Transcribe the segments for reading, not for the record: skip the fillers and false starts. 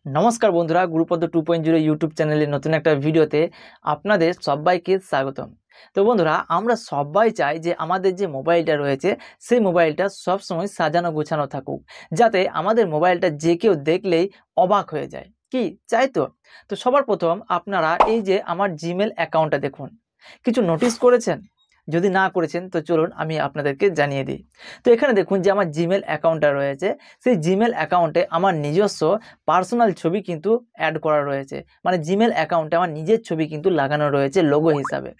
নমস্কার বন্ধুরা, গুরুপদ 2.0 ইউটিউব চ্যানেলের নতুন একটা ভিডিওতে আপনাদের সবাইকে স্বাগতম। তো বন্ধুরা, আমরা সবাই চাই যে আমাদের যে মোবাইলটা রয়েছে সেই মোবাইলটা সবসময় সাজানো গোছানো থাকুক, যাতে আমাদের মোবাইলটা যে কেউ দেখলেই অবাক হয়ে যায়। কি চাই তো? তো সবার প্রথম আপনারা এই যে আমার জিমেল অ্যাকাউন্টটা দেখুন, কিছু নোটিস করেছেন? যদি না করেছেন তো চলুন আমি আপনাদেরকে জানিয়ে দিই। তো এখানে দেখুন যে আমার জিমেল অ্যাকাউন্টটা রয়েছে, সেই জিমেল অ্যাকাউন্টে আমার নিজস্ব পার্সোনাল ছবি কিন্তু অ্যাড করা রয়েছে, মানে জিমেল অ্যাকাউন্টে আমার নিজের ছবি কিন্তু লাগানো রয়েছে লোগো হিসাবে।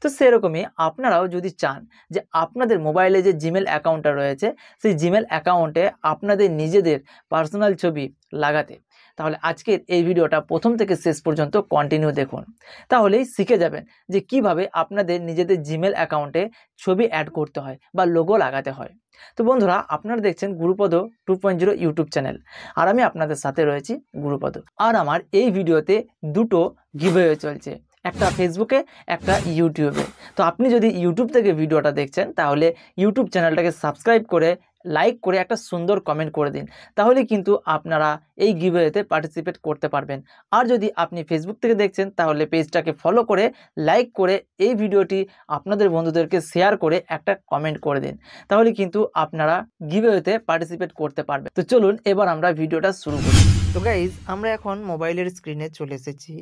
তো সেরকমই আপনারাও যদি চান যে আপনাদের মোবাইলে যে জিমেল অ্যাকাউন্টটা রয়েছে সেই জিমেল অ্যাকাউন্টে আপনাদের নিজেদের পার্সোনাল ছবি লাগাতে, তাহলে আজকের এই ভিডিওটা প্রথম থেকে শেষ পর্যন্ত কন্টিনিউ দেখুন। তাহলেই শিখে যাবেন যে কিভাবে আপনাদের নিজেদের জিমেল অ্যাকাউন্টে ছবি অ্যাড করতে হয় বা লোগো লাগাতে হয়। তো বন্ধুরা, আপনারা দেখছেন গুরুপদ 2.0 ইউটিউব চ্যানেল, আর আমি আপনাদের সাথে রয়েছি গুরুপদ। আর আমার এই ভিডিওতে দুটো গিভঅ্যাওয়ে চলছে, একটা ফেসবুকে, একটা ইউটিউবে। তো আপনি যদি ইউটিউব থেকে ভিডিওটা দেখছেন তাহলে ইউটিউব চ্যানেলটাকে সাবস্ক্রাইব করে লাইক করে একটা সুন্দর কমেন্ট করে দিন, তাহলে কিন্তু আপনারা এই গিভঅ্যাওয়েতে পার্টিসিপেট করতে পারবেন। আর যদি আপনি ফেসবুক থেকে দেখছেন তাহলে পেজটাকে ফলো করে লাইক করে এই ভিডিওটি আপনাদের বন্ধুদেরকে শেয়ার করে একটা কমেন্ট করে দিন, তাহলে কিন্তু আপনারা গিভঅ্যাওয়েতে পার্টিসিপেট করতে পারবেন। তো চলুন এবার আমরা ভিডিওটা শুরু করি। তো গাইজ, আমরা এখন মোবাইলের স্ক্রিনে চলে এসেছি।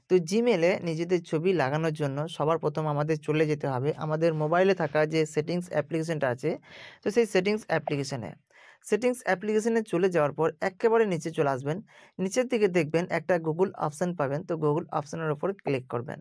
তো জিমেলে নিজেদের ছবি লাগানোর জন্য সবার প্রথম আমাদের চলে যেতে হবে আমাদের মোবাইলে থাকা যে সেটিংস অ্যাপ্লিকেশনটা আছে, তো সেই সেটিংস অ্যাপ্লিকেশনে চলে যাওয়ার পর একেবারে নিচে চলে আসবেন। নিচের দিকে দেখবেন একটা গুগল অপশান পাবেন, তো গুগল অপশানের ওপর ক্লিক করবেন।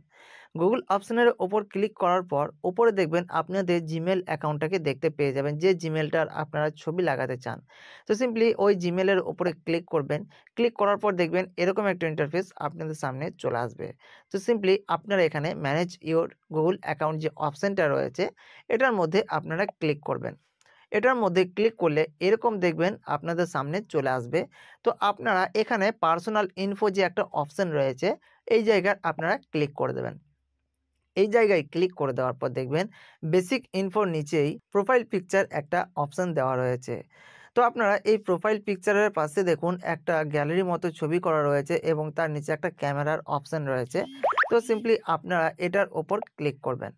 গুগল অপশানের ওপর ক্লিক করার পর ওপরে দেখবেন আপনাদের জিমেল অ্যাকাউন্টটাকে দেখতে পেয়ে যাবেন, যে জিমেলটার আপনারা ছবি লাগাতে চান। তো সিম্পলি ওই জিমেলের ওপরে ক্লিক করবেন। ক্লিক করার পর দেখবেন এরকম একটা ইন্টারফেস আপনাদের সামনে চলে আসবে। তো সিম্পলি আপনারা এখানে ম্যানেজ ইওর গুগল অ্যাকাউন্ট যে অপশানটা রয়েছে এটার মধ্যে আপনারা ক্লিক করবেন। এটার মধ্যে ক্লিক করলে এরকম দেখবেন আপনাদের সামনে চলে আসবে। তো আপনারা এখানে পার্সোনাল ইনফো যে একটা অপশান রয়েছে এই জায়গায় আপনারা ক্লিক করে দেবেন। এই জায়গায় ক্লিক করে দেওয়ার পর দেখবেন বেসিক ইনফোর নিচেই প্রোফাইল পিকচার একটা অপশান দেওয়া রয়েছে। তো আপনারা এই প্রোফাইল পিকচারের পাশে দেখুন একটা গ্যালারি মতো ছবি করা রয়েছে এবং তার নিচে একটা ক্যামেরার অপশান রয়েছে। তো সিম্পলি আপনারা এটার ওপর ক্লিক করবেন।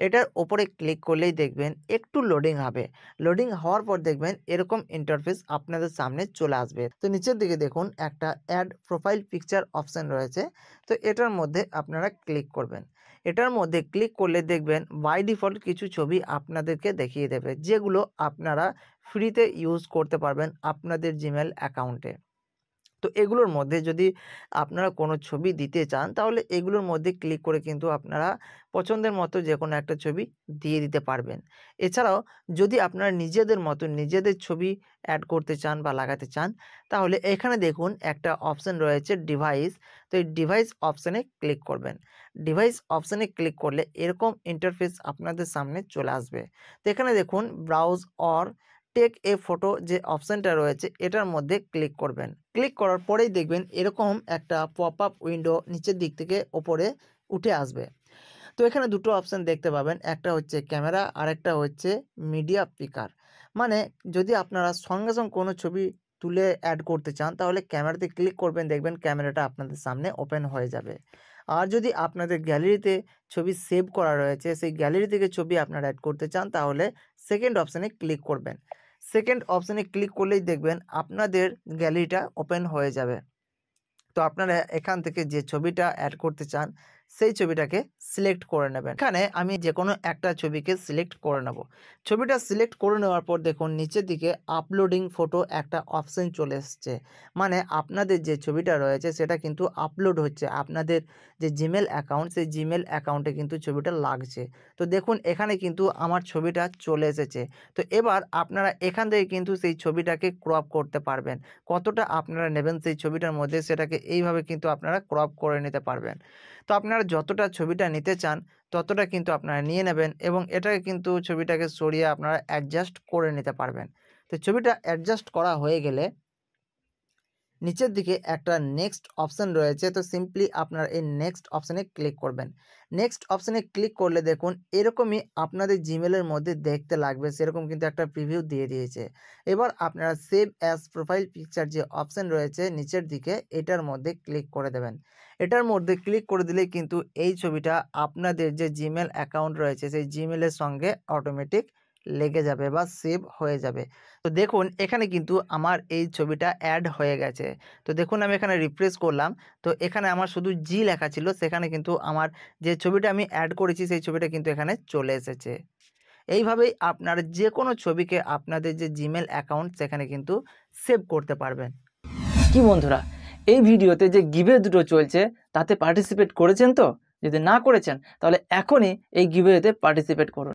এটার ওপরে ক্লিক করলেই দেখবেন একটু লোডিং হবে। লোডিং হওয়ার পর দেখবেন এরকম ইন্টারফেস আপনাদের সামনে চলে আসবে। তো নিচের দিকে দেখুন একটা অ্যাড প্রোফাইল পিকচার অপশান রয়েছে, তো এটার মধ্যে আপনারা ক্লিক করবেন। এটার মধ্যে ক্লিক করলে দেখবেন বাই ডিফল্ট কিছু ছবি আপনাদেরকে দেখিয়ে দেবে, যেগুলো আপনারা ফ্রিতে ইউজ করতে পারবেন আপনাদের জিমেল অ্যাকাউন্টে। তো এগুলোর মধ্যে যদি আপনারা কোনো ছবি দিতে চান তাহলে এগুলোর মধ্যে ক্লিক করে কিন্তু আপনারা পছন্দের মতো যে কোনো একটা ছবি দিয়ে দিতে পারবেন। এছাড়াও যদি আপনারা নিজেদের মতো নিজেদের ছবি অ্যাড করতে চান বা লাগাতে চান তাহলে এখানে দেখুন একটা অপশান রয়েছে ডিভাইস। তো এই ডিভাইস অপশানে ক্লিক করবেন। ডিভাইস অপশানে ক্লিক করলে এরকম ইন্টারফেস আপনাদের সামনে চলে আসবে। তো এখানে দেখুন browse or take a photo যে অপশানটা রয়েছে এটার মধ্যে ক্লিক করবেন। ক্লিক করার পরেই দেখবেন এরকম একটা পপ আপ উইন্ডো নিচের দিক থেকে ওপরে উঠে আসবে। তো এখানে দুটো অপশান দেখতে পাবেন, একটা হচ্ছে ক্যামেরা আর একটা হচ্ছে মিডিয়া পিকার। মানে যদি আপনারা সঙ্গে সঙ্গে কোনো ছবি তুলে অ্যাড করতে চান তাহলে ক্যামেরাতে ক্লিক করবেন, দেখবেন ক্যামেরাটা আপনাদের সামনে ওপেন হয়ে যাবে। আর যদি আপনাদের গ্যালারিতে ছবি সেভ করা রয়েছে সেই গ্যালারি থেকে ছবি আপনারা অ্যাড করতে চান তাহলে সেকেন্ড অপশানে ক্লিক করবেন। সেকেন্ড অপশানে ক্লিক করলেই দেখবেন আপনাদের গ্যালারিটা ওপেন হয়ে যাবে। তো আপনারা এখান থেকে যে ছবিটা অ্যাড করতে চান সেই ছবিটাকে সিলেক্ট করে নেবেন। এখানে আমি যে কোনো একটা ছবিকে সিলেক্ট করে নেব। ছবিটা সিলেক্ট করে নেওয়ার পর দেখুন নিচের দিকে আপলোডিং ফটো একটা অপশন চলে এসছে, মানে আপনাদের যে ছবিটা রয়েছে সেটা কিন্তু আপলোড হচ্ছে আপনাদের যে জিমেল অ্যাকাউন্ট সেই জিমেল অ্যাকাউন্টে কিন্তু ছবিটা লাগছে। তো দেখুন এখানে কিন্তু আমার ছবিটা চলে এসেছে। তো এবার আপনারা এখান থেকে কিন্তু সেই ছবিটাকে ক্রপ করতে পারবেন। কতটা আপনারা নেবেন সেই ছবিটার মধ্যে সেটাকে এইভাবে কিন্তু আপনারা ক্রপ করে নিতে পারবেন। তো আপনারা যতটা ছবিটা নিতে চান ততটা কিন্তু আপনারা নিয়ে নেবেন এবং এটাকে কিন্তু ছবিটাকে সরিয়ে আপনারা অ্যাডজাস্ট করে নিতে পারবেন। তো ছবিটা অ্যাডজাস্ট করা হয়ে গেলে নিচের দিকে একটা নেক্সট অপশান রয়েছে, তো সিম্পলি আপনারা এই নেক্সট অপশানে ক্লিক করবেন। নেক্সট অপশানে ক্লিক করলে দেখুন এরকমই আপনাদের জিমেলের মধ্যে দেখতে লাগবে, সেরকম কিন্তু একটা প্রিভিউ দিয়ে দিয়েছে। এবার আপনারা সেভ অ্যাজ প্রোফাইল পিকচার যে অপশান রয়েছে নিচের দিকে, এটার মধ্যে ক্লিক করে দেবেন। এটার মধ্যে ক্লিক করে দিলেই কিন্তু এই ছবিটা আপনাদের যে জিমেল অ্যাকাউন্ট রয়েছে সেই জিমেলের সঙ্গে অটোমেটিক লেগে যাবে বা সেভ হয়ে যাবে। তো দেখুন এখানে কিন্তু আমার এই ছবিটা অ্যাড হয়ে গেছে। তো দেখুন আমি এখানে রিফ্রেশ করলাম, তো এখানে আমার শুধু জি লেখা ছিল, সেখানে কিন্তু আমার যে ছবিটা আমি অ্যাড করেছি সেই ছবিটা কিন্তু এখানে চলে এসেছে। এইভাবেই আপনারা যে কোনো ছবিকে আপনাদের যে জিমেল অ্যাকাউন্ট সেখানে কিন্তু সেভ করতে পারবেন। কি বন্ধুরা, এই ভিডিওতে যে গিভওয়ে দুটো চলছে তাতে পার্টিসিপেট করেছেন তো? যদি না করেছেন তাহলে এখনই এই গিভওয়েতে পার্টিসিপেট করুন।